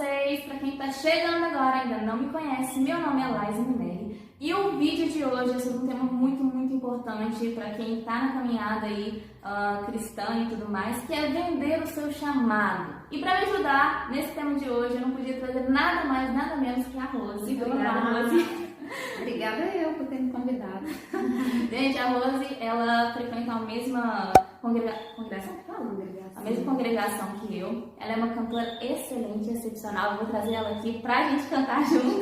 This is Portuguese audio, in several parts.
vocês. Para quem está chegando agora e ainda não me conhece, meu nome é Laísa Minelli e o vídeo de hoje é sobre um tema muito importante para quem está na caminhada aí cristã e tudo mais, que é vender o seu chamado. E para me ajudar nesse tema de hoje, eu não podia trazer nada mais, nada menos que a Rose. Obrigada, Rose. Obrigada eu por ter me convidado. Gente, a Rose, ela frequenta a mesma congregação? A mesma congregação que eu. Ela é uma cantora excelente, excepcional. Eu vou trazer ela aqui pra gente cantar junto.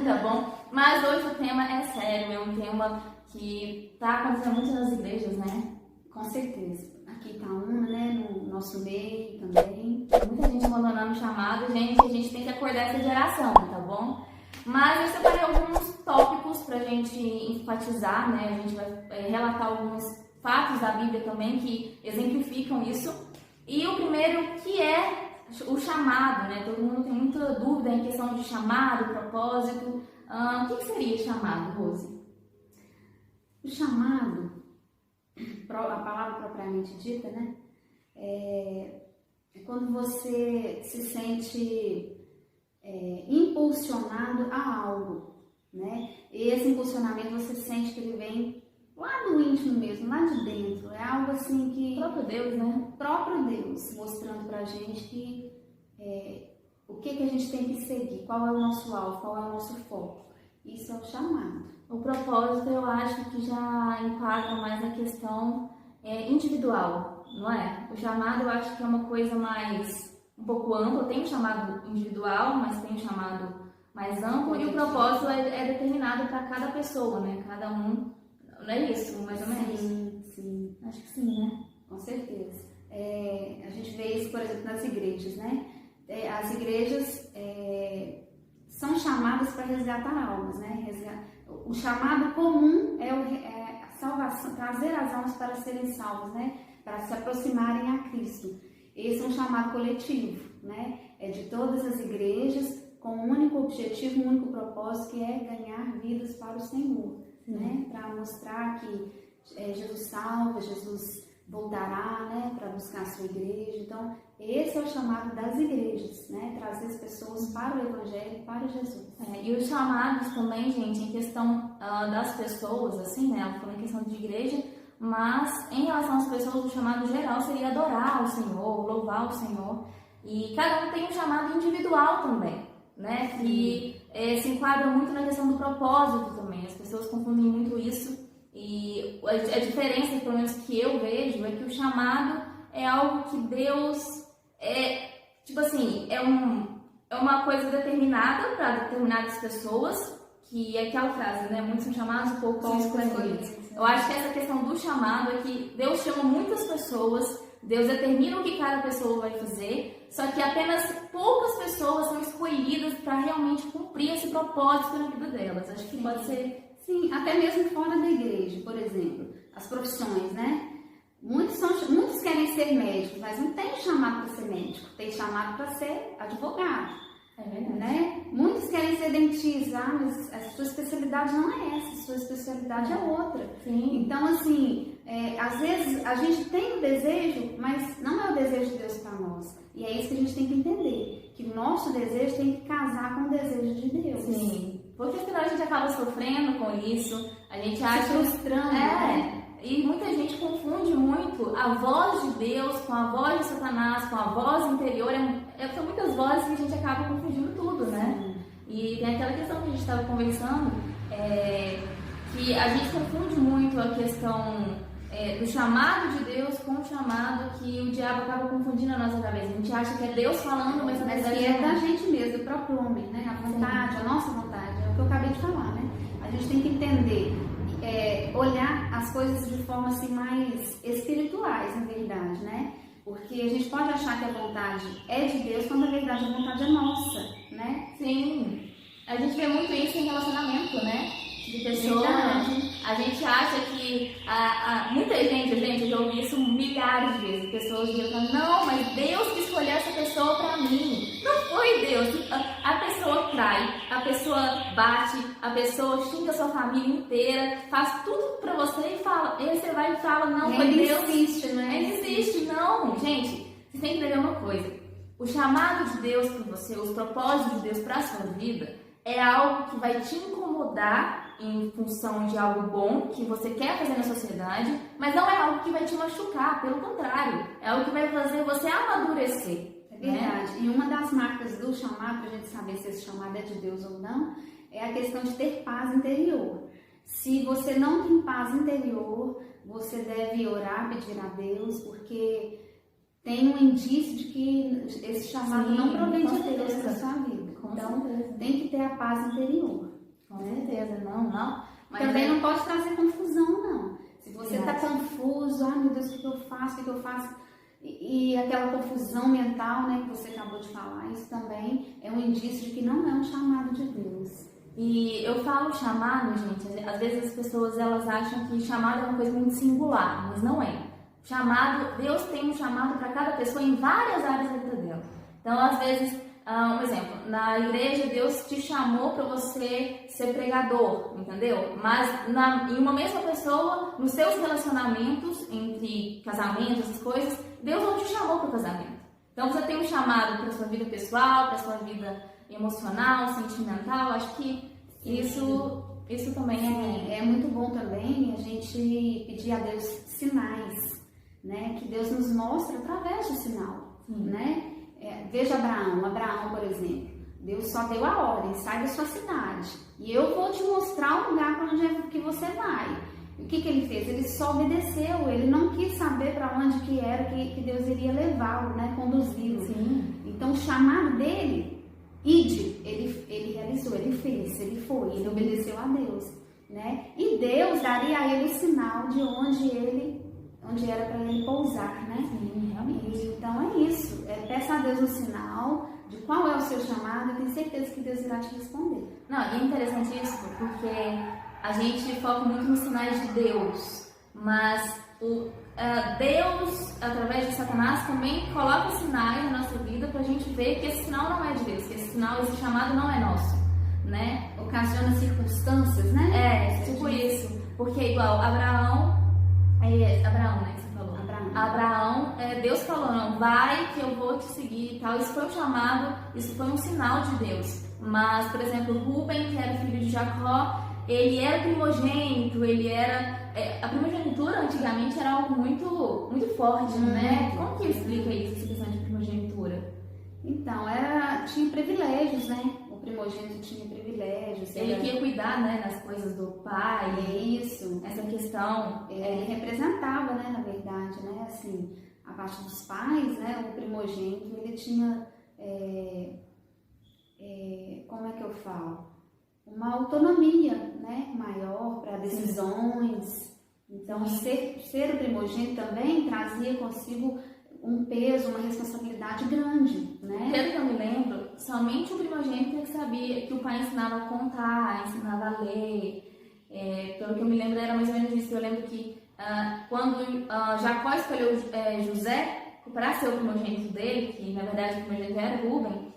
Tá bom? Mas hoje o tema é sério, é um tema que tá acontecendo muito nas igrejas, né? Com certeza. Aqui tá uma, né? No nosso meio também. Muita gente abandonando o chamado, gente. A gente tem que acordar essa geração, tá bom? Mas eu separei alguns tópicos pra gente enfatizar, né? A gente vai relatar alguns fatos da Bíblia também que exemplificam isso. E o primeiro que é o chamado, né? Todo mundo tem muita dúvida em questão de chamado, propósito. O que seria chamado, Rose? O chamado, a palavra propriamente dita, né? É quando você se sente impulsionado a algo, né? E esse impulsionamento você sente que ele vem lá do íntimo mesmo, lá de dentro. É algo assim que... O próprio Deus, né? O próprio Deus mostrando pra gente que o que a gente tem que seguir, qual é o nosso alvo, qual é o nosso foco. Isso é o chamado. O propósito eu acho que já enquadra mais na questão individual, não é? O chamado eu acho que é uma coisa mais... um pouco amplo, tem um chamado individual, mas tem um chamado mais amplo, e o propósito é determinado para cada pessoa, né? Cada um, não é isso, mais ou menos? Sim. Acho que sim, né? Com certeza. A gente vê isso, por exemplo, nas igrejas, né? As igrejas são chamadas para resgatar almas, né? O chamado comum é a salvação, trazer as almas para serem salvas, né? Para se aproximarem a Cristo. Esse é um chamado coletivo, né? É de todas as igrejas com um único objetivo, um único propósito, que é ganhar vidas para o Senhor, né? Para mostrar que Jesus salva, Jesus voltará, né? Para buscar a sua igreja. Então, esse é o chamado das igrejas, né? Trazer as pessoas para o Evangelho, para Jesus. E os chamados também, gente, em questão das pessoas, assim, né? Ela falou em questão de igreja, mas em relação às pessoas, o chamado geral seria adorar o Senhor, louvar o Senhor. E cada um tem um chamado individual também, né? Que se enquadra muito na questão do propósito também. As pessoas confundem muito isso. E a diferença, pelo menos que eu vejo, é que o chamado é algo que Deus é uma coisa determinada para determinadas pessoas. Que é aquela frase, né? Muitos são chamados, poucos são escolhidos. Eu acho que essa questão do chamado é que Deus chama muitas pessoas, Deus determina o que cada pessoa vai fazer, só que apenas poucas pessoas são escolhidas para realmente cumprir esse propósito na vida delas. Acho que pode ser... Sim, até mesmo fora da igreja, por exemplo, as profissões, né? Muitos querem ser médicos, mas não tem chamado para ser médico, tem chamado para ser advogado. Né? Muitos querem ser dentistas, mas a sua especialidade não é essa, a sua especialidade é outra. Sim. Então, assim, às vezes a gente tem o desejo, mas não é o desejo de Deus para nós. E é isso que a gente tem que entender, que o nosso desejo tem que casar com o desejo de Deus. Sim, porque afinal a gente acaba sofrendo com isso, a gente acha... Se frustrando, né? E muita gente confunde muito a voz de Deus com a voz de Satanás, com a voz interior. São muitas vozes que a gente acaba confundindo tudo, né? E tem aquela questão que a gente estava conversando, que a gente confunde muito a questão do chamado de Deus com o chamado que o diabo acaba confundindo na nossa cabeça. A gente acha que é Deus falando, mas na verdade que é da gente mesmo, do próprio homem, né? A vontade, a nossa vontade, é o que eu acabei de falar, né? A gente tem que entender... olhar as coisas de forma assim mais espirituais, na verdade, né? Porque a gente pode achar que a vontade é de Deus quando na verdade a vontade é nossa, né? Sim, a gente vê muito isso em relacionamento, né? De pessoas. A gente acha que muita gente, eu já ouvi isso milhares de vezes, pessoas dizendo, não, mas Deus que escolheu essa pessoa pra mim. Não foi Deus. A pessoa trai, a pessoa bate, a pessoa xinga a sua família inteira, faz tudo pra você e fala, e aí você vai e fala, não, foi Deus. Insiste, né? Ele insiste, não. Gente, vocês têm que entender uma coisa. o chamado de Deus para você, os propósitos de Deus para a sua vida, é algo que vai te incomodar em função de algo bom que você quer fazer na sociedade, mas não é algo que vai te machucar, pelo contrário, é algo que vai fazer você amadurecer. É verdade. E uma das marcas do chamado, para a gente saber se esse chamado é de Deus ou não, é a questão de ter paz interior. Se você não tem paz interior, você deve orar, pedir a Deus, porque tem um indício de que esse chamado não provém de Deus para a sua vida. Então, tem que ter a paz interior. Com certeza, não. Mas também não pode trazer confusão, não. Se você está confuso, meu Deus, o que eu faço? E aquela confusão mental, né, que você acabou de falar, isso também é um indício de que não é um chamado de Deus. E eu falo chamado, gente, às vezes as pessoas elas acham que chamado é uma coisa muito singular, mas não é. Chamado, Deus tem um chamado para cada pessoa em várias áreas da vida dela. Então, às vezes, um exemplo, na igreja Deus te chamou para você ser pregador, entendeu? Mas em uma mesma pessoa, nos seus relacionamentos, entre casamentos, essas coisas, Deus não te chamou para o casamento. Então, você tem um chamado para a sua vida pessoal, para a sua vida emocional, sentimental. Acho que isso também é muito bom também a gente pedir a Deus sinais, né? Que Deus nos mostra através do sinal, né? Veja Abraão, por exemplo, Deus só deu a ordem, sai da sua cidade e eu vou te mostrar o lugar para onde é que você vai. O que ele fez? Ele só obedeceu, ele não quis saber para onde que era que Deus iria levá-lo, né? Conduzi-lo. Então o chamado dele, ele realizou, ele fez, ele foi, ele obedeceu a Deus, né? E Deus daria a ele o sinal de onde era para ele pousar, né? Então é isso, peça a Deus o sinal de qual é o seu chamado e tenho certeza que Deus irá te responder. Não, e é interessante isso, porque a gente foca muito nos sinais de Deus, mas Deus, através de Satanás, também coloca sinais na nossa vida pra gente ver que esse sinal não é de Deus, que esse chamado não é nosso, né? Ocasiona circunstâncias, né? Tipo isso, porque igual Abraão, né, que você falou. Abraão, Deus falou, não, vai que eu vou te seguir e tal. Isso foi um chamado, isso foi um sinal de Deus. Mas, por exemplo, Rúben, que era filho de Jacó, ele era primogênito, a primogenitura antigamente era algo muito, muito forte, né? Como que explica isso, essa questão de primogenitura? Então, tinha privilégios, né? O primogênito tinha privilégios. Ele queria cuidar, né, das coisas do pai. Isso. Essa questão. Ele representava, né, na verdade, né? Assim, a parte dos pais, né? O primogênito, ele tinha, como é que eu falo? Uma autonomia, né, maior para decisões. Então, ser o primogênito também trazia consigo um peso, uma responsabilidade grande, né? Pelo que eu me lembro, somente o primogênito que sabia que o pai ensinava a contar, ensinava a ler. Pelo que eu me lembro, era mais ou menos isso. Eu lembro que quando Jacó escolheu José para ser o primogênito dele, que na verdade o primogênito era Rúben,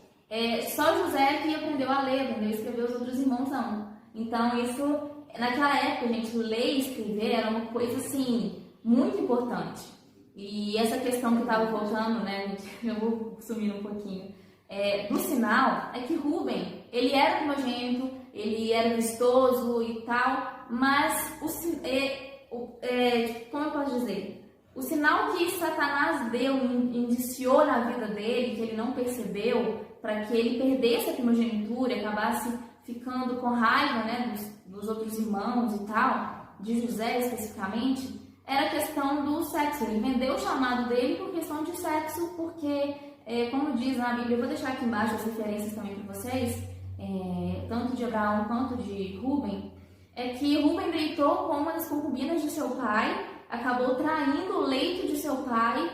só José que aprendeu a ler, aprendeu a escrever, os outros irmãos não. Então isso, naquela época, gente, ler e escrever era uma coisa assim, muito importante. E essa questão que eu estava voltando, né, eu vou sumir um pouquinho, do sinal, é que Rúben, ele era primogênito, ele era vistoso e tal, mas como eu posso dizer? O sinal que Satanás deu, indiciou na vida dele, que ele não percebeu, para que ele perdesse a primogenitura e acabasse ficando com raiva, né, dos outros irmãos e tal, de José especificamente, era a questão do sexo. Ele vendeu o chamado dele por questão de sexo, porque, como diz na Bíblia, eu vou deixar aqui embaixo as referências também para vocês, tanto de Abraão quanto de Rúben, é que Rúben deitou com uma das concubinas de seu pai, acabou traindo o leito de seu pai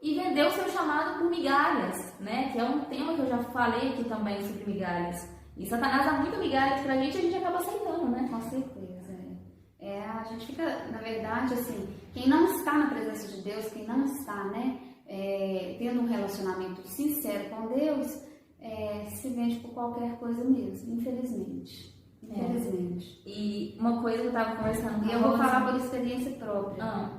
e vendeu seu chamado por migalhas, né? Que é um tema que eu já falei aqui também sobre migalhas. E Satanás dá muita migalhas pra gente e a gente acaba aceitando, né? Com certeza. A gente fica, na verdade, assim, quem não está na presença de Deus, quem não está, né, tendo um relacionamento sincero com Deus, se vende por qualquer coisa mesmo, infelizmente. E uma coisa que eu estava conversando com eu vou falar por experiência própria.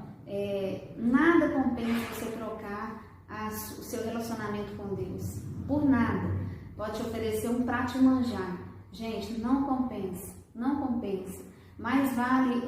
Nada compensa você trocar o seu relacionamento com Deus. Por nada. Pode te oferecer um prato de manjar. Gente, não compensa. Não compensa. Mais vale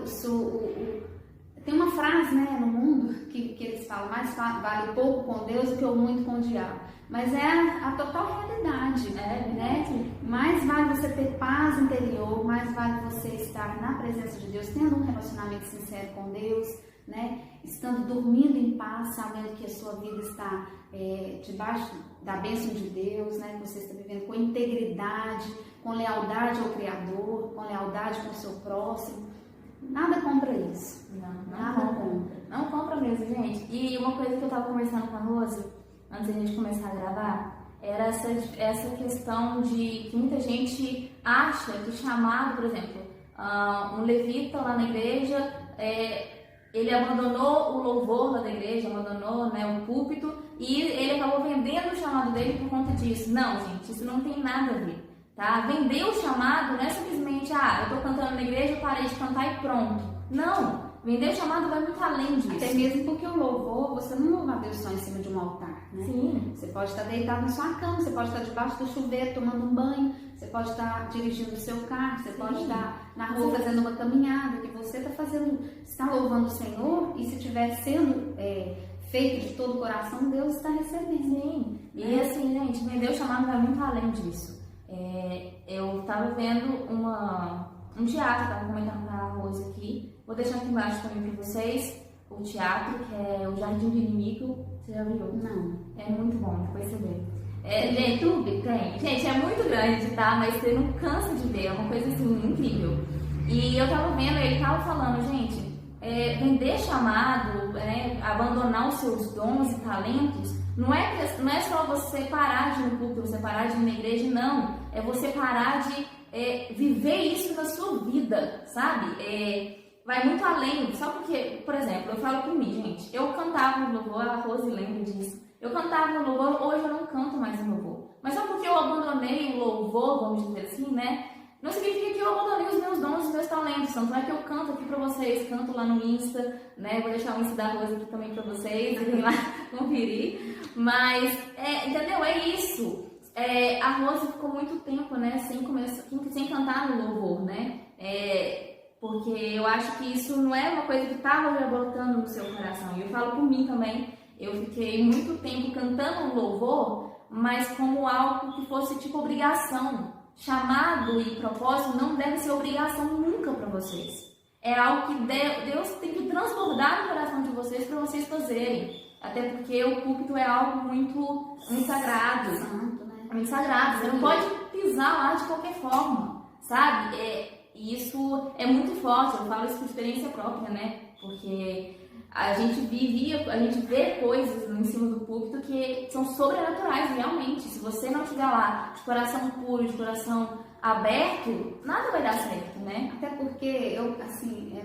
tem uma frase, né, no mundo que eles falam, mais vale pouco com Deus do que o muito com o diabo. Mas é a total realidade, né? Mais vale você ter paz interior, mais vale você estar na presença de Deus, tendo um relacionamento sincero com Deus, né? Estando dormindo em paz, sabendo que a sua vida está debaixo da bênção de Deus, né? Que você está vivendo com integridade, com lealdade ao Criador, com lealdade com o seu próximo. Nada compra isso. Nada compra. Não compra mesmo, gente. E uma coisa que eu estava conversando com a Rose, antes da gente começar a gravar, era essa questão de que muita gente acha que o chamado, por exemplo, um levita lá na igreja, ele abandonou o louvor lá da igreja, abandonou, né, o púlpito, e ele acabou vendendo o chamado dele por conta disso. Não, gente, isso não tem nada a ver. Tá? Vender o chamado não é simplesmente, eu tô cantando na igreja, eu parei de cantar e pronto. Não, vender o chamado vai muito além disso. Até mesmo porque o louvor, você não louva a Deus só em cima de um altar, né? Sim. Você pode estar deitado na sua cama, você pode estar debaixo do chuveiro tomando um banho, você pode estar dirigindo o seu carro, você pode estar na rua fazendo uma caminhada, que você está louvando o Senhor, e se estiver sendo feito de todo o coração, Deus está recebendo. Sim. E assim, gente, vender o chamado vai muito além disso. Eu estava vendo um teatro, estava comentando com a Rose aqui, vou deixar aqui embaixo também para vocês, o teatro, que é o Jardim do Inimigo. Você já viu? Não. É muito bom, depois você vê. Tem YouTube? Tem. Gente, é muito grande, tá? Mas você não cansa de ver, é uma coisa assim, incrível. E eu tava vendo, ele tava falando, gente, vender chamado, abandonar os seus dons e talentos, não é só você parar de ir no púlpito, você parar de ir na igreja, não. É você parar de viver isso na sua vida, sabe? Vai muito além. Só porque, por exemplo, eu falo por mim, gente. Eu cantava no louvor, a Rose lembra disso. Eu cantava no louvor, hoje eu não canto mais no louvor. Mas só porque eu abandonei o louvor, vamos dizer assim, né? Não significa que eu abandonei os meus dons, os meus talentos. Tanto é que eu canto aqui pra vocês, canto lá no Insta, né? Vou deixar o Insta da Rose aqui também pra vocês, irem lá conferir. Mas, entendeu? É isso. A Rose ficou muito tempo, né? Sem cantar no louvor, né? Porque eu acho que isso não é uma coisa que estava já brotando no seu coração. E eu falo por mim também. Eu fiquei muito tempo cantando um louvor, mas como algo que fosse tipo obrigação. Chamado e propósito não deve ser obrigação nunca para vocês. É algo que Deus tem que transbordar no coração de vocês para vocês fazerem. Até porque o púlpito é algo muito sagrado. Santo, né? Muito sagrado. Você não pode pisar lá de qualquer forma, sabe? E isso é muito forte. Eu falo isso por experiência própria, né? Porque a gente vê coisas em cima do púlpito que são sobrenaturais, realmente. Se você não estiver lá de coração puro, de coração aberto, nada vai dar certo, né? Até porque,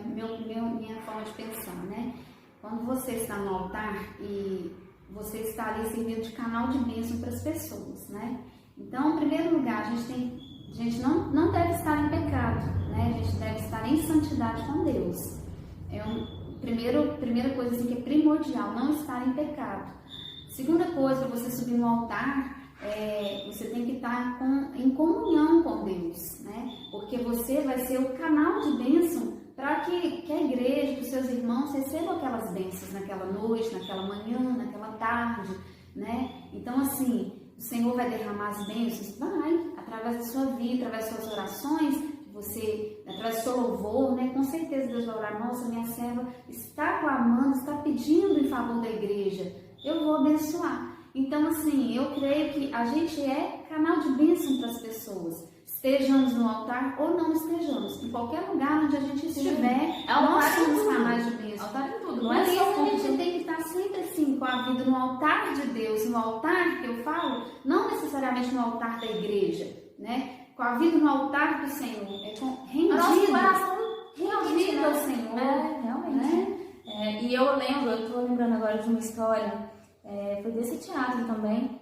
minha forma de pensar, né? Quando você está no altar e você está ali servindo de canal de bênção para as pessoas, né? Então, em primeiro lugar, a gente não deve estar em pecado, né? A gente deve estar em santidade com Deus. Primeira coisa assim, que é primordial, não estar em pecado. Segunda coisa, para você subir no altar, você tem que estar em comunhão com Deus, né? Porque você vai ser o canal de bênção para que a igreja, que os seus irmãos recebam aquelas bênçãos naquela noite, naquela manhã, naquela tarde, né? Então, assim, o Senhor vai derramar as bênçãos? Vai, através da sua vida, através das suas orações, através do seu louvor, né? Com certeza Deus vai orar, nossa, minha serva está clamando, está pedindo em favor da igreja, eu vou abençoar. Então, assim, eu creio que a gente é canal de bênção para as pessoas. Estejamos no altar ou não estejamos. Em qualquer lugar onde a gente estiver, nós somos canais de bênção. Altar em tudo, não Mas é só a gente tem que estar sempre assim, com a vida no altar de Deus. No altar que eu falo, não necessariamente no altar da igreja, né? Com a vida no altar do Senhor. Rendido. Nosso coração realmente ao Senhor. Realmente. Né? E eu estou lembrando agora de uma história, foi desse teatro também.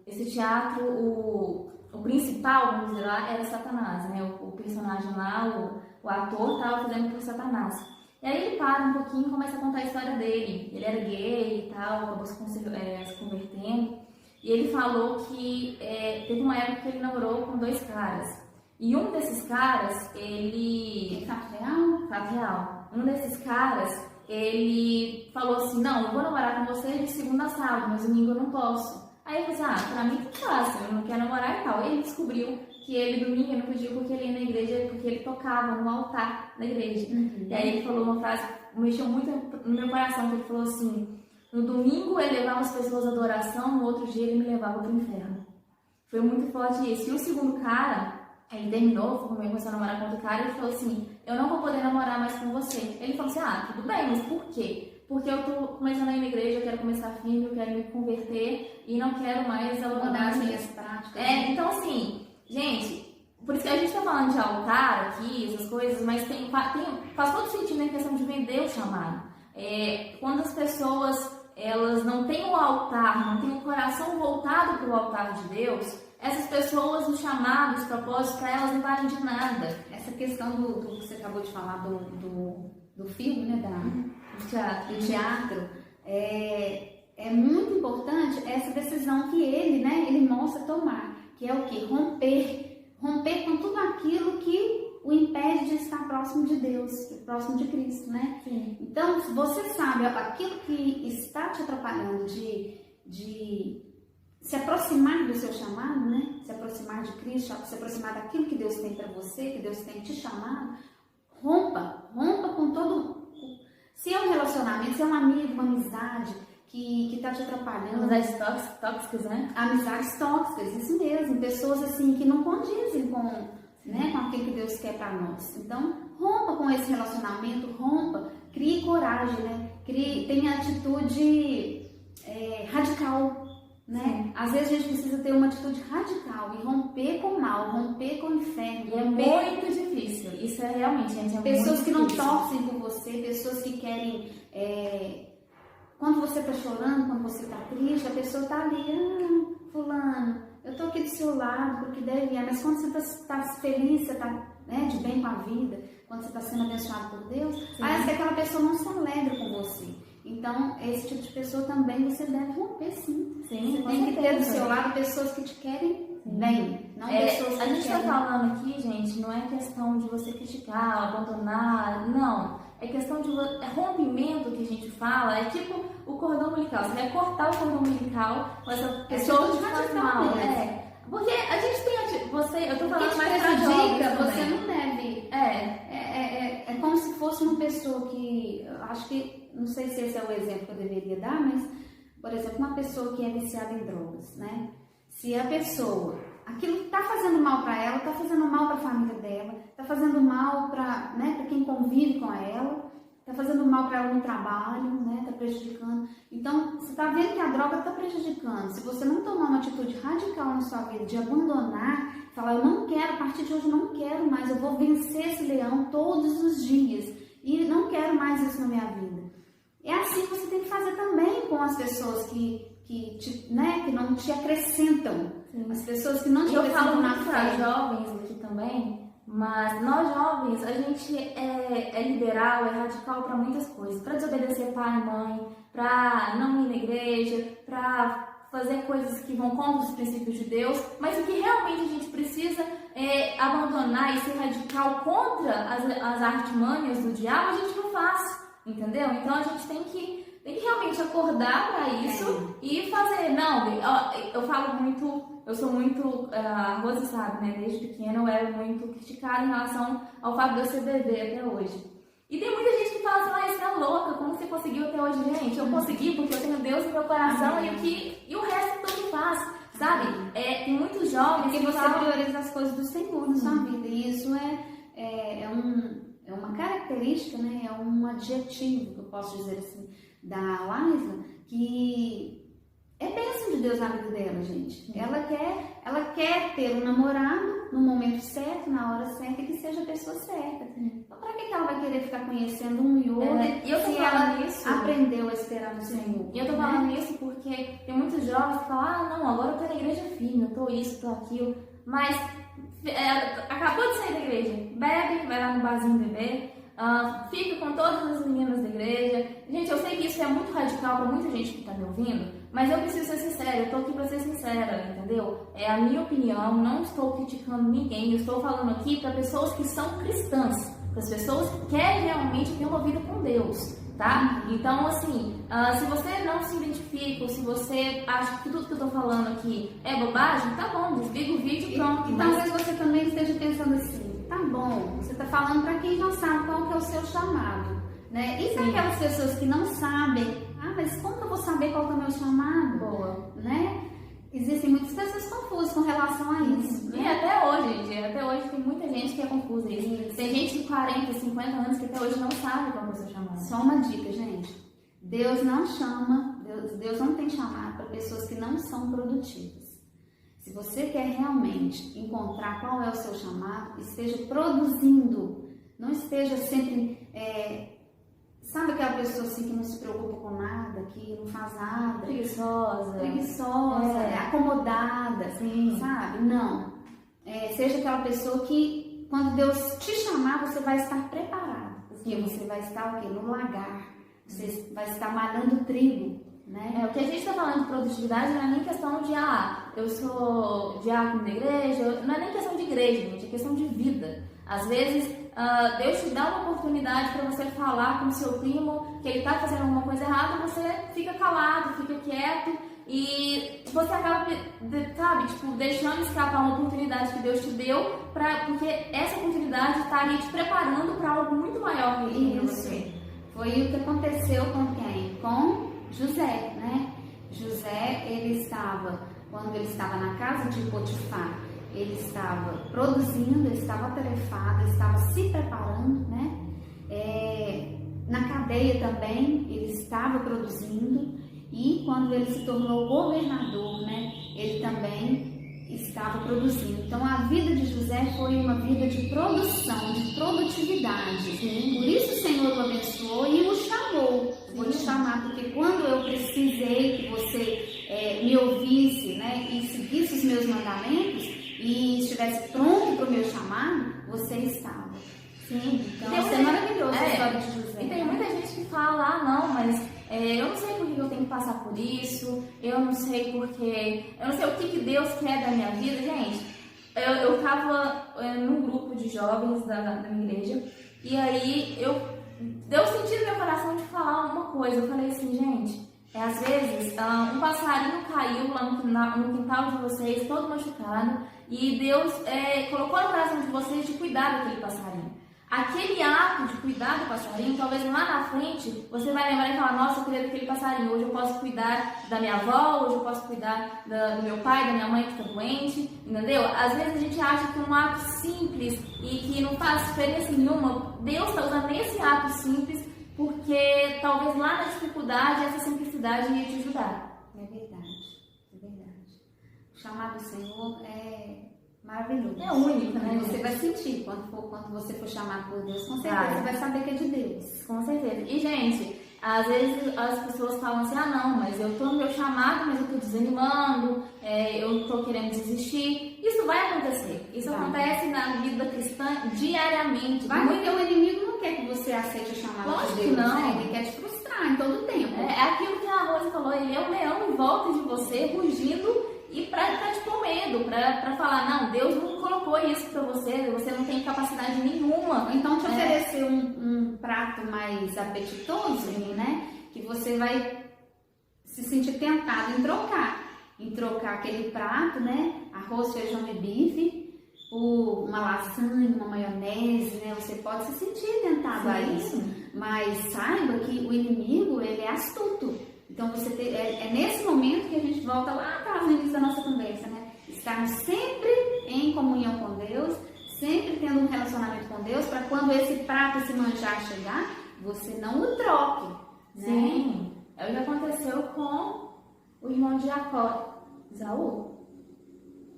Esse teatro, o principal, vamos dizer lá, era Satanás, né? O personagem lá, o ator estava fazendo por Satanás. E aí ele para um pouquinho e começa a contar a história dele. Ele era gay e tal, acabou se convertendo. E ele falou que teve uma época que ele namorou com 2 caras. E um desses caras, ele... Fato real? Fato real. Um desses caras, ele falou assim, não, eu vou namorar com você de segunda a sábado, mas domingo eu não posso. Aí eu falei assim, pra mim tá fácil, eu não quero namorar e tal. Aí ele descobriu que ele domingo não podia porque ele ia na igreja, porque ele tocava no altar da igreja. E aí ele falou uma frase que mexeu muito no meu coração, que ele falou assim, no domingo ele levava as pessoas à adoração, no outro dia ele me levava pro inferno. Foi muito forte isso. E o segundo cara, ele terminou, começou a namorar com outro cara e ele falou assim, eu não vou poder namorar mais com você. Ele falou assim, tudo bem, mas por quê? Porque eu tô começando a ir na igreja, eu quero começar firme, eu quero me converter e não quero mais abandonar as minhas práticas. Então assim, gente, por isso que a gente tá falando de altar aqui, essas coisas, mas faz todo sentido na questão de vender o chamado. Quando as pessoas, elas não têm o altar, não têm o coração voltado para o altar de Deus, essas pessoas, os chamados, os propósitos, para elas não valem de nada. Essa questão do que você acabou de falar do filme, né, do teatro, é muito importante essa decisão que ele mostra tomar, que é o que? Romper com tudo aquilo que o impede de estar próximo de Deus, próximo de Cristo, né? Sim. Então, se você sabe aquilo que está te atrapalhando de se aproximar do seu chamado, né? Se aproximar de Cristo, se aproximar daquilo que Deus tem para você, que Deus tem te chamado, rompa com todo. Se é um relacionamento, se é um amigo, uma amizade que está te atrapalhando. Amizades tóxicas, né? Amizades tóxicas, isso mesmo. Pessoas assim que não condizem com aquilo que Deus quer para nós. Então, rompa com esse relacionamento, crie coragem, né? Tenha atitude radical. Né? Às vezes a gente precisa ter uma atitude radical e romper com o mal, romper com o inferno. É muito difícil. Isso é realmente, gente, pessoas que não difícil. torcem por você, pessoas que querem. Quando você está chorando, quando você está triste, a pessoa está ali, fulano, eu estou aqui do seu lado, porque deve ir. Mas quando você está feliz, você está de bem com a vida, quando você está sendo abençoado por Deus, parece que aquela pessoa não se alegra com você. Então, esse tipo de pessoa também você deve romper, sim. Você tem que ter do seu lado pessoas que te querem bem, não pessoas que a gente querem... está falando aqui, gente, não é questão de você criticar, abandonar, não. É questão de rompimento que a gente fala, é tipo o cordão umbilical. Você vai cortar o cordão umbilical com essa pessoa que faz mal. Porque a gente tem... eu tô falando mais pra jovens você não deve... É como se fosse uma pessoa que... Eu acho que... Não sei se esse é o exemplo que eu deveria dar, mas... Por exemplo, uma pessoa que é viciada em drogas, né? Se a pessoa... Aquilo que está fazendo mal para ela, está fazendo mal para a família dela, está fazendo mal para quem convive com ela, está fazendo mal para ela no trabalho, né? Está prejudicando. Então, você está vendo que a droga está prejudicando. Se você não tomar uma atitude radical na sua vida, de abandonar, falar, eu não quero, a partir de hoje eu não quero mais, eu vou vencer esse leão todos os dias e não quero mais isso na minha vida. É assim que você tem que fazer também com as pessoas que não te acrescentam. Sim. As pessoas que não te acrescentam na fé. Eu falo jovens aqui também, mas nós jovens, a gente é liberal, é radical para muitas coisas. Para desobedecer pai e mãe, para não ir na igreja, para fazer coisas que vão contra os princípios de Deus. Mas o que realmente a gente precisa é abandonar e ser radical contra as artimanhas do diabo, a gente não faz. Entendeu? Então a gente tem que realmente acordar para isso e fazer. Não, eu falo muito, eu sou muito, a Rosa sabe, né? Desde pequena eu era muito criticada em relação ao fato de eu ser bebê até hoje. E tem muita gente que fala assim, você é louca, como você conseguiu até hoje? Gente, eu consegui porque eu tenho Deus no meu coração e o resto tudo faz, sabe? Tem muitos jovens que você prioriza as coisas do Senhor na sua vida. E isso é uma característica, né? É um adjetivo, que eu posso dizer assim, da Laísa, que é bênção de Deus na vida dela, gente. Ela quer ter um namorado no momento certo, na hora certa, e que seja a pessoa certa. Então, pra que ela vai querer ficar conhecendo um e outro e eu tô se falando ela isso, aprendeu a esperar no Senhor? E eu tô falando isso porque tem muitos jovens que falam, não, agora eu tô na igreja firme, eu tô isso, tô aquilo, mas acabou de sair da igreja, bebe, vai lá no barzinho beber, fica com todas as meninas da igreja. Gente, eu sei que isso é muito radical para muita gente que está me ouvindo, mas eu preciso ser sincera, eu estou aqui para ser sincera, entendeu? É a minha opinião, não estou criticando ninguém, eu estou falando aqui para pessoas que são cristãs, para as pessoas que querem realmente ter uma vida com Deus, tá? Então, assim, se você não se identifica, ou se você acha que tudo que eu estou falando aqui é bobagem, tá bom, desliga o vídeo e pronto. E talvez você também esteja pensando assim, tá bom, você está falando para quem não sabe qual que é o seu chamado, né? E para aquelas pessoas que não sabem, mas como que eu vou saber qual que é o meu chamado? Boa. Né? Existem muitas pessoas confusas com relação a isso. E até hoje tem muita gente que é confusa isso. Tem gente de 40, 50 anos que até hoje não sabe qual é o seu chamado. Só uma dica, gente. Deus não chama, Deus não tem chamado para pessoas que não são produtivas. Se você quer realmente encontrar qual é o seu chamado, esteja produzindo. Não esteja sempre... sabe aquela pessoa assim que não se preocupa com nada, que não faz nada? Preguiçosa, acomodada, sim. Sabe? Não. Seja aquela pessoa que, quando Deus te chamar, você vai estar preparado. Porque você vai estar o quê? No lagar. Você vai estar malhando trigo, né? O que a gente está falando de produtividade não é nem questão de, eu sou diácono da igreja, não é nem questão de igreja, gente, é questão de vida. Às vezes, Deus te dá uma oportunidade para você falar com o seu primo que ele está fazendo alguma coisa errada, você fica calado, fica quieto e você acaba, sabe, deixando escapar uma oportunidade que Deus te deu, porque essa oportunidade está ali te preparando para algo muito maior que você. Foi o que aconteceu com quem? Com José, né? José, quando ele estava na casa de Potifar, ele estava produzindo, ele estava atarefado, ele estava se preparando, né? Na cadeia também, ele estava produzindo, e quando ele se tornou governador, né? Ele também estava produzindo. Então, a vida de José foi uma vida de produção, de produtividade. Sim. Por isso o Senhor o abençoou e o chamou. Sim. Vou te chamar, porque quando eu precisei que você me ouvisse, né? E seguisse os meus mandamentos, e estivesse pronto para o meu chamado, você estava. Sim, então isso é maravilhoso a história de José. E tem muita gente que fala, não, mas eu não sei por que eu tenho que passar por isso, eu não sei o que Deus quer da minha vida. Gente, eu estava num grupo de jovens da minha igreja, e aí deu sentido no meu coração de falar uma coisa. Eu falei assim, gente, às vezes um passarinho caiu lá no quintal de vocês, todo machucado, e Deus colocou no coração de vocês de cuidar daquele passarinho. Aquele ato de cuidar do passarinho, talvez lá na frente você vai lembrar e falar, nossa, eu cuidei daquele passarinho, hoje eu posso cuidar da minha avó, hoje eu posso cuidar do meu pai, da minha mãe que está doente, entendeu? Às vezes a gente acha que um ato simples e que não faz diferença nenhuma, Deus está usando esse ato simples porque talvez lá na dificuldade essa simplicidade ia te ajudar. É verdade. O chamado do Senhor é maravilhoso. É único, né? Você vai sentir quando você for chamado por Deus, com certeza você vai saber que é de Deus. Com certeza. E, gente, às vezes as pessoas falam assim, não, mas eu tô no meu chamado, mas eu tô desanimando, eu tô querendo desistir. Isso vai acontecer. Isso acontece na vida cristã diariamente. Porque o inimigo não quer que você aceite o chamado de Deus. Não. Né? Ele quer te frustrar em todo o tempo. É aquilo que a Rosa falou, ele é o leão em volta de você, rugindo, e pra te pôr medo, pra falar, não, Deus não colocou isso pra você não tem capacidade nenhuma. Então te oferecer um prato mais apetitoso, né? Que você vai se sentir tentado em trocar aquele prato, né? Arroz, feijão e bife, por uma lasanha, uma maionese, né? Você pode se sentir tentado a isso, mas saiba que o inimigo, ele é astuto. Então, é nesse momento que a gente volta lá atrás no início da nossa conversa, né? Estarmos sempre em comunhão com Deus, sempre tendo um relacionamento com Deus, para quando esse prato, esse manjar chegar, você não o troque. Né? Sim, é o que aconteceu com o irmão de Jacó, Isaú,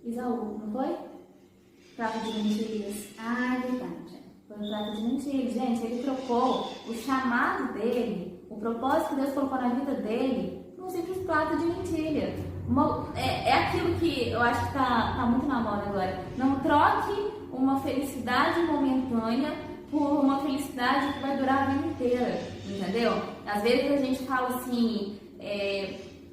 não foi? Prato de lentilhas. É verdade. Foi um prato de lentilhas. Gente, ele trocou o chamado dele, o propósito que Deus colocou na vida dele, por um simples prato de lentilha. É aquilo que eu acho que tá muito na moda agora. Não troque uma felicidade momentânea por uma felicidade que vai durar a vida inteira, entendeu? Às vezes a gente fala assim,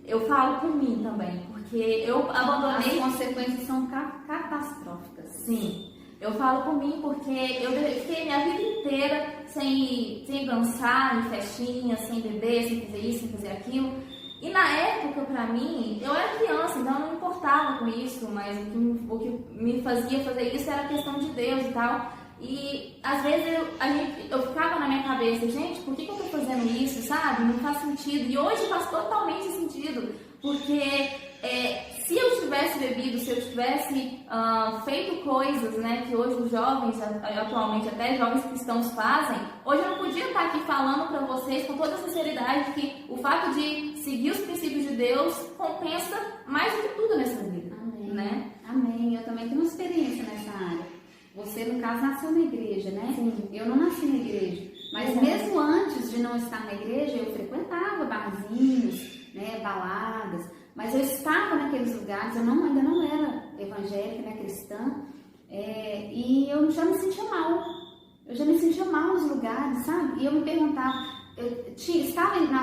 eu falo por mim também, porque eu abandonei... As consequências são catastróficas. Sim, eu falo por mim porque eu fiquei minha vida inteira sem dançar em festinhas, sem beber, sem fazer isso, sem fazer aquilo. E na época, pra mim, eu era criança, então eu não me importava com isso, mas o que me fazia fazer isso era a questão de Deus e tal. E às vezes eu ficava na minha cabeça, gente, por que eu tô fazendo isso, sabe? Não faz sentido. E hoje faz totalmente sentido, porque se eu tivesse bebido, se eu tivesse feito coisas, né, que hoje os jovens, atualmente até jovens cristãos fazem, hoje eu não podia estar aqui falando para vocês com toda a sinceridade que o fato de seguir os princípios de Deus compensa mais do que tudo nessa vida. Amém. Né? Amém. Eu também tenho uma experiência nessa área. Você, no caso, nasceu na igreja, né? Sim. Eu não nasci na igreja. Mas mesmo antes de não estar na igreja, eu frequentava barzinhos, né, baladas. Mas eu estava naqueles lugares, eu ainda não era evangélica, né, cristã. E eu já me sentia mal. Eu já me sentia mal nos lugares, sabe? E eu me perguntava, estava entre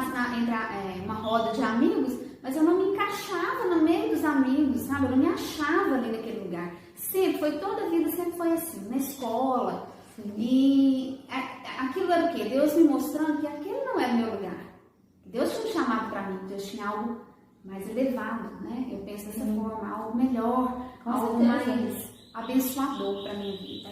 uma roda de amigos, mas eu não me encaixava no meio dos amigos, sabe? Eu não me achava ali naquele lugar. Sempre, foi toda a vida, sempre foi assim, na escola. Sim. E aquilo era o quê? Deus me mostrando que aquele não era o meu lugar. Deus tinha me chamado para mim, Deus tinha algo mais elevado, né? Eu penso dessa forma, algo melhor, algo mais abençoador para minha vida.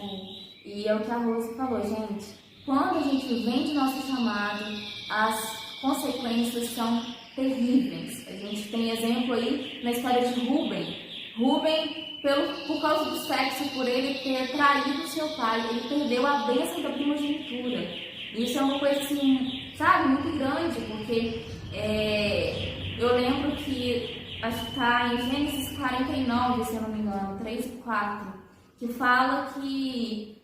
E é o que a Rose falou, gente. Quando a gente vem de nosso chamado, as consequências são terríveis. A gente tem exemplo aí na história de Rubem. Rubem, por causa do sexo, por ele ter traído seu pai, ele perdeu a bênção da primogenitura. Isso é uma coisa assim, sabe, muito grande, porque eu lembro que, acho que está em Gênesis 49, se eu não me engano, 3 e 4, que fala que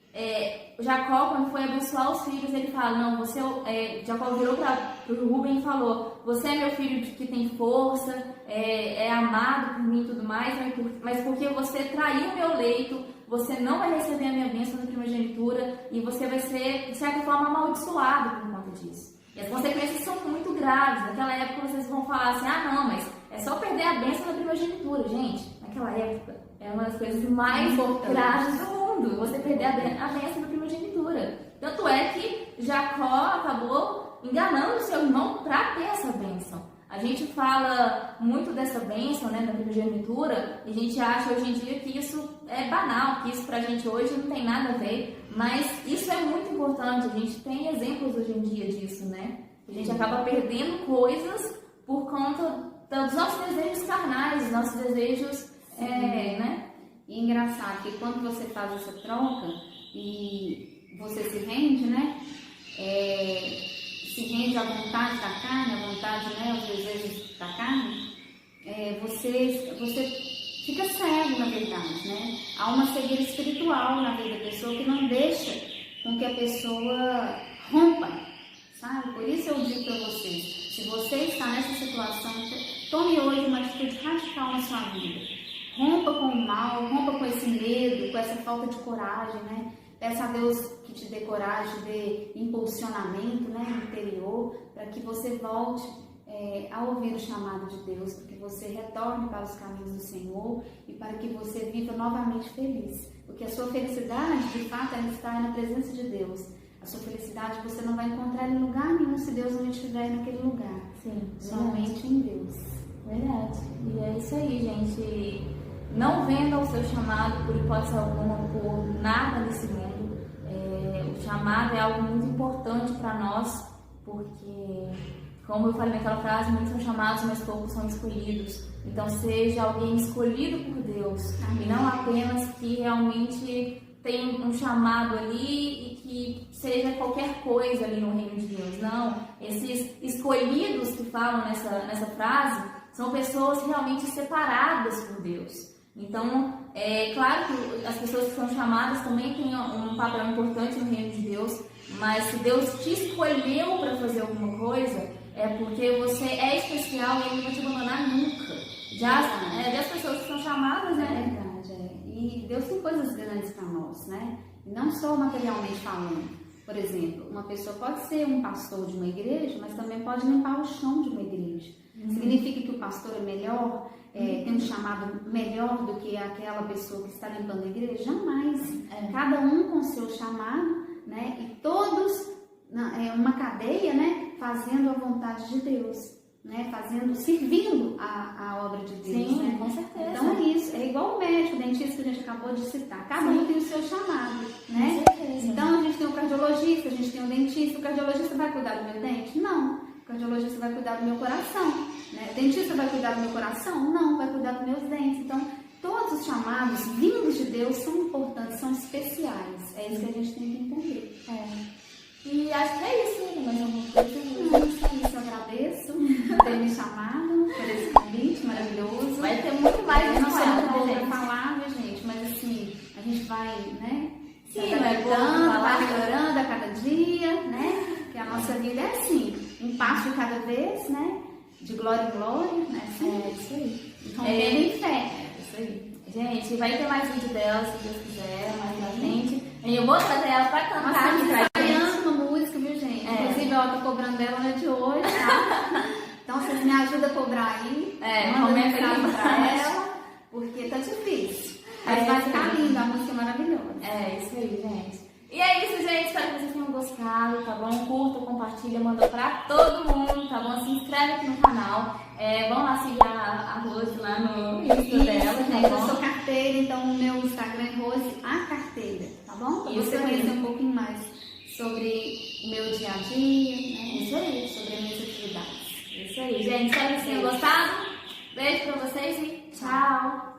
Jacó, quando foi abençoar os filhos, ele fala, não, Jacó virou para o Rubem e falou, você é meu filho que tem força, é amado por mim e tudo mais, mas porque você traiu meu leito, você não vai receber a minha bênção da primogenitura e você vai ser, de certa forma, amaldiçoado por conta disso. E as consequências são muito graves. Naquela época vocês vão falar assim, não, mas é só perder a bênção da primogenitura. Gente, naquela época é uma das coisas mais graves do mundo, você perder a bênção da primogenitura. Tanto é que Jacó acabou enganando seu irmão para ter essa bênção. A gente fala muito dessa bênção, né, da primogenitura, e a gente acha hoje em dia que isso é banal, que isso pra gente hoje não tem nada a ver, mas isso é muito importante, a gente tem exemplos hoje em dia disso, né? A gente acaba perdendo coisas por conta dos nossos desejos carnais, dos nossos desejos, né? E é engraçado que quando você faz essa troca e você se rende, né? Se rende à vontade da carne, à vontade, né, aos desejos da carne, você fica cego, na verdade, né? Há uma cegueira espiritual na vida da pessoa que não deixa com que a pessoa rompa, sabe? Por isso eu digo para vocês, se você está nessa situação, tome hoje uma atitude radical na sua vida. Rompa com o mal, rompa com esse medo, com essa falta de coragem, né? Peça a Deus que te dê coragem, dê impulsionamento, né, interior, para que você volte a ouvir o chamado de Deus, para que você retorne para os caminhos do Senhor e para que você viva novamente feliz. Porque a sua felicidade, de fato, ela está na presença de Deus. A sua felicidade você não vai encontrar em lugar nenhum se Deus não estiver naquele lugar. Sim, somente em Deus. Verdade. E é isso aí, gente. Não venda o seu chamado por hipótese alguma, por nada nesse mundo. O chamado é algo muito importante para nós, porque, como eu falei naquela frase, muitos são chamados, mas poucos são escolhidos. Então, seja alguém escolhido por Deus. Amém. E não apenas que realmente tem um chamado ali e que seja qualquer coisa ali no reino de Deus. Não, esses escolhidos que falam nessa frase são pessoas realmente separadas por Deus. Então, é claro que as pessoas que são chamadas também têm um papel importante no reino de Deus, mas se Deus te escolheu para fazer alguma coisa, é porque você é especial e Ele não vai te abandonar nunca. Das pessoas que são chamadas, né? É verdade, E Deus tem coisas grandes para nós, né? Não só materialmente falando, Por exemplo, uma pessoa pode ser um pastor de uma igreja, mas também pode limpar o chão de uma igreja. Significa que o pastor é melhor, tem um chamado melhor do que aquela pessoa que está limpando a igreja? Jamais. Cada um com seu chamado, né? E todos uma cadeia, né? Fazendo a vontade de Deus, né? Servindo a obra de Deus. Sim, né? com certeza. Então é isso. É igual o médico, o dentista que a gente acabou de citar. Cada um tem o seu chamado, né? Com certeza. Então a gente tem o cardiologista, a gente tem o dentista. O cardiologista vai cuidar do meu dente? Não. O cardiologista vai cuidar do meu coração. Né? O dentista vai cuidar do meu coração? Não, vai cuidar dos meus dentes. Então, todos os chamados vindos de Deus são importantes, são especiais. É isso que a gente tem que entender. E acho que é isso, né? Mais alguma coisa? Não, isso eu agradeço por ter me chamado, por esse convite maravilhoso. Vai ter muito mais Eu não com sei ela, muito bom né, pra gente? falar, viu, gente? Mas assim, a gente vai, né? Sim, se vai adaptando, falar. vai melhorando a cada dia, né? Porque a nossa vida é assim, um passo de cada vez, né? De glória em glória, né? É isso aí. Rompendo em fé. É isso aí. Gente, vai ter mais vídeo dela, se Deus quiser, mais pra frente. E eu vou trazer ela pra cantar Nossa, aqui pra gente. ensaiando uma música, viu, gente? Inclusive, eu tô cobrando dela na de hoje, tá? Então, vocês me ajudam a cobrar aí. Manda comenta mensagem aí pra embaixo. ela, porque tá difícil. Mas vai ficar linda, a música é maravilhosa. É isso aí, gente. E é isso, gente. Espero que vocês tenham gostado, tá bom? Curta, compartilha, manda pra todo mundo, tá bom? Se inscreve aqui no canal. Vão lá seguir a Rose lá no Insta dela, tá gente, eu bom? sou carteira, então o meu Instagram é Rose a Carteira, tá bom? Pra Isso você aí. conhecer um pouquinho mais sobre o meu dia a dia, né? Isso aí. Sobre as minhas atividades. Isso aí, gente. Espero que vocês tenham gostado. Beijo pra vocês e tchau.